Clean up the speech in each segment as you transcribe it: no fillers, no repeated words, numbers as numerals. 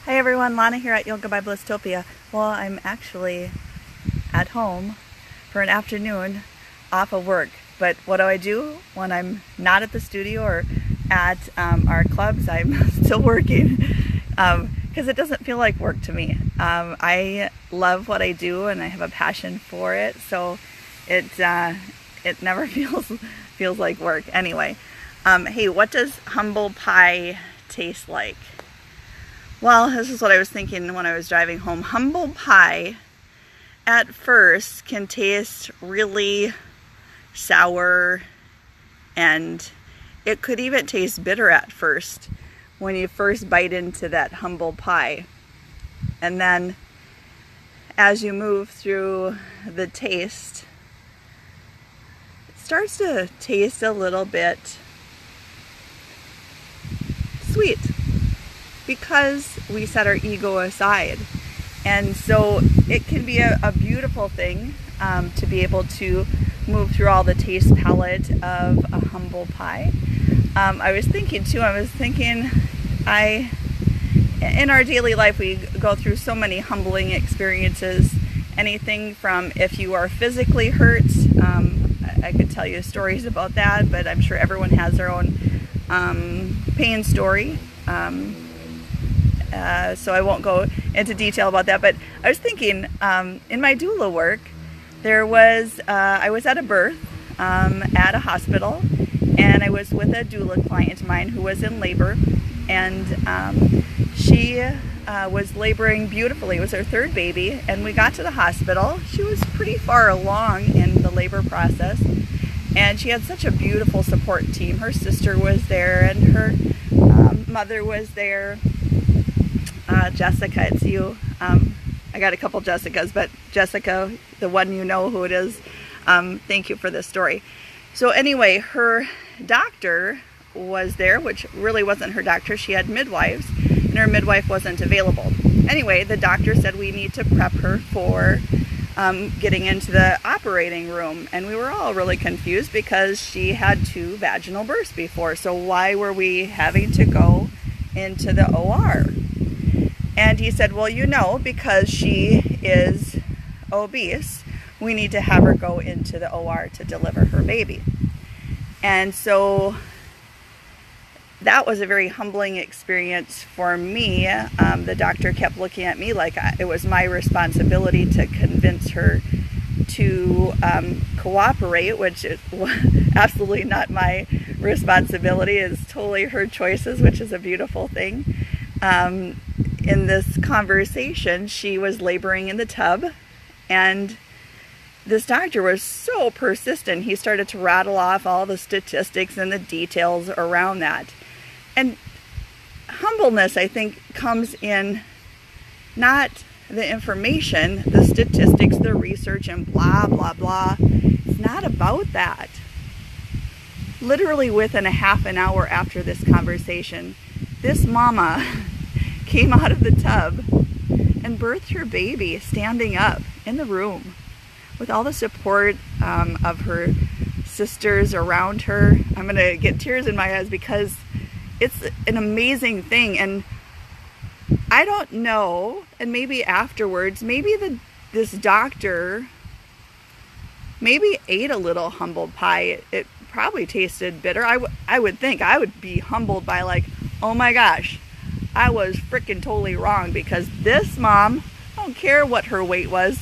Hi everyone, Lana here at Yoga by Blistopia. Well, I'm actually at home for an afternoon off of work. But what do I do when I'm not at the studio or at our clubs? I'm still working because it doesn't feel like work to me. I love what I do and I have a passion for it, so it never feels like work. Anyway, hey, what does humble pie taste like? Well, this is what I was thinking when I was driving home. Humble pie at first can taste really sour, and it could even taste bitter at first when you first bite into that humble pie. And then as you move through the taste, it starts to taste a little bit sweet, because we set our ego aside. And so it can be a beautiful thing to be able to move through all the taste palette of a humble pie. I was thinking in our daily life we go through so many humbling experiences. Anything from if you are physically hurt, I could tell you stories about that, but I'm sure everyone has their own pain story. So I won't go into detail about that, but I was thinking in my doula work, I was at a birth at a hospital, and I was with a doula client of mine who was in labor, and she was laboring beautifully. It was her third baby, and we got to the hospital. She was pretty far along in the labor process, and she had such a beautiful support team. Her sister was there, and her mother was there. Jessica, it's you. I got a couple Jessicas, but Jessica, the one you know who it is, thank you for this story. So anyway, her doctor was there, which really wasn't her doctor. She had midwives, and her midwife wasn't available. Anyway, the doctor said we need to prep her for getting into the operating room, and we were all really confused because she had 2 vaginal births before, so why were we having to go into the OR? And he said, well, because she is obese, we need to have her go into the OR to deliver her baby. And so that was a very humbling experience for me. The doctor kept looking at me like it was my responsibility to convince her to cooperate, which is absolutely not my responsibility. It's totally her choices, which is a beautiful thing. In this conversation, she was laboring in the tub, and this doctor was so persistent. He started to rattle off all the statistics and the details around that. And humbleness, I think, comes in not the information, the statistics, the research, and blah, blah, blah. It's not about that. Literally within a half an hour after this conversation, this mama came out of the tub and birthed her baby standing up in the room with all the support of her sisters around her. I'm going to get tears in my eyes because it's an amazing thing. And I don't know, and maybe afterwards, maybe this doctor maybe ate a little humble pie. It probably tasted bitter. I would think I would be humbled by like, oh my gosh, I was freaking totally wrong, because this mom, I don't care what her weight was,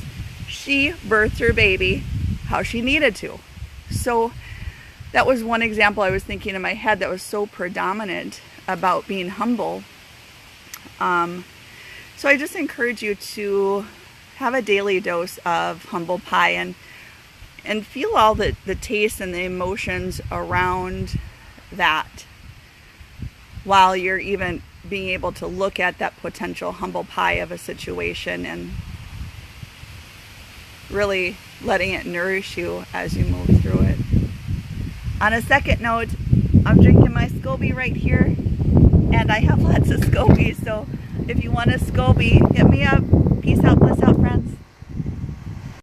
she birthed her baby how she needed to. So that was one example I was thinking in my head that was so predominant about being humble. So I just encourage you to have a daily dose of humble pie and feel all the taste and the emotions around that, while you're even being able to look at that potential humble pie of a situation and really letting it nourish you as you move through it. On a second note, I'm drinking my SCOBY right here, and I have lots of SCOBY, so if you want a SCOBY, hit me up. Peace out, bliss out, friends.